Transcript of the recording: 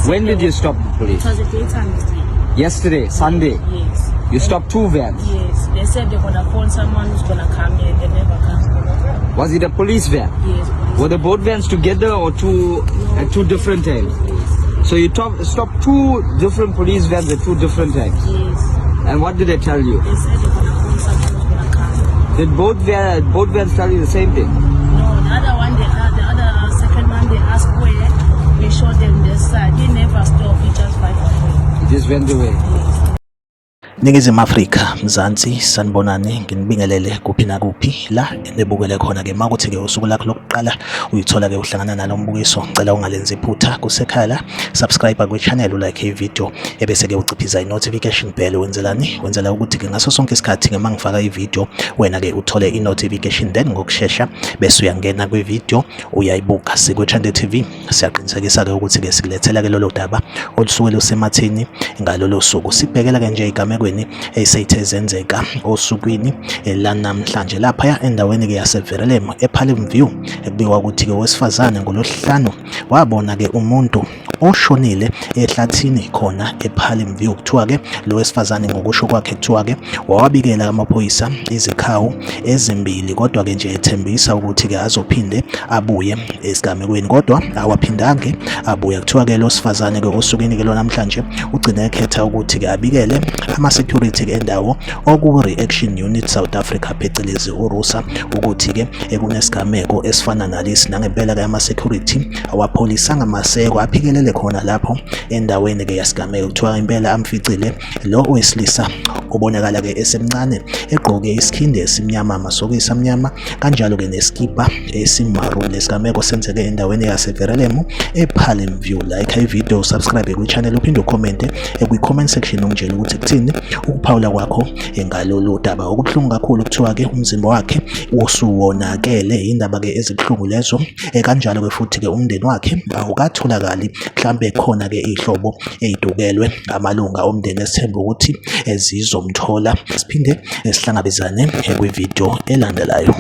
When did you stop the It police? was a daytime mistake. Yesterday, Sunday. Yes. You stopped 2 vans. Yes. They said they're gonna phone someone who's gonna come here. They never come. Was it a police van? Yes. Were the both vans together or at two different times? Yes. So you stopped 2 different police vans at 2 different times. Yes. And what did they tell you? They said they're gonna phone someone who's gonna come. Did both vans tell you the same thing? No, the other one, the other second one, they asked where. We showed them the side. They never stopped. He just fight away. It just went away. Yes. Ningizimu Afrika Mzansi sanibonani nginibingelele kuphi na kuphi la enibukele khona ke makuthi ke usuku lakho lokuqala uyithola ke uhlangana nalo mbukiso ngicela ungalenzi iphutha kusekhala subscribe kwe channel like i-video ebese ke uciphiza i-notification bell wenzela ukuthi ke ngaso sonke isikhathi ke mangifaka i-video wena ke uthole i-notification then ngokusheshsha bese uyangena kwi-video uyayibuka sikwe Chande TV siyaqinisekisa ke ukuthi ke sikulethela ke lolo daba olusuke lusemathini ngalolo suku sibhekela ke nje igamekweni eseyithe zenzeka osukwini lanamhlanje lapha endaweni ke yaseVerelem ePalm View ekubikwa ukuthi ke wesifazane ngolosihlanu wabona ke umuntu oshonile ehlathini khona ePalm View kuthiwa ke lo wesifazane ngokusho kwakhe kuthiwa ke wawabikela amaphoyisa izikhawu ezimbili kodwa ke nje ethembisa ukuthi ke azophinde abuye esigamekweni kodwa awaphindange abuya kuthiwa ke lo sifazane ke osukwini ke lo namhlanje ugcina ekhetha ukuthi ke abikele ama-security endawo oku-Reaction Unit South Africa phecelezi uRUSA ukuthi ke kunesigameko esifana nalesi nangempela ke ama-security awapholisa ngamaseko aphikelele khona lapho endaweni ke yasigameko kuthiwa impela amficile lo owesilisa obonakala ke esemncane egqoke isikhindi esimnyama amasokisi amnyama kanjalo ke neskipa esimaroon lesigameko senzeke endaweni yaseVerelem ePalm View. Like i-video, subscribe kwi-channel uphinde ucommente kwi-comment section ungitshela ukuthi kuthini ukuphawula kwakho ngalolu daba okubuhlungu kakhulu kuthiwa ke umzimba wakhe osuwonakele indaba ke ezibhlungu lezo kanjalo ke futhi ke umndeni wakhe awukatholakali mhlambe khona ke ihlobo ezidukelwe amalunga omndeni esithemba ukuthi ezizomthola siphinde sihlangabezane kwi-video elandelayo.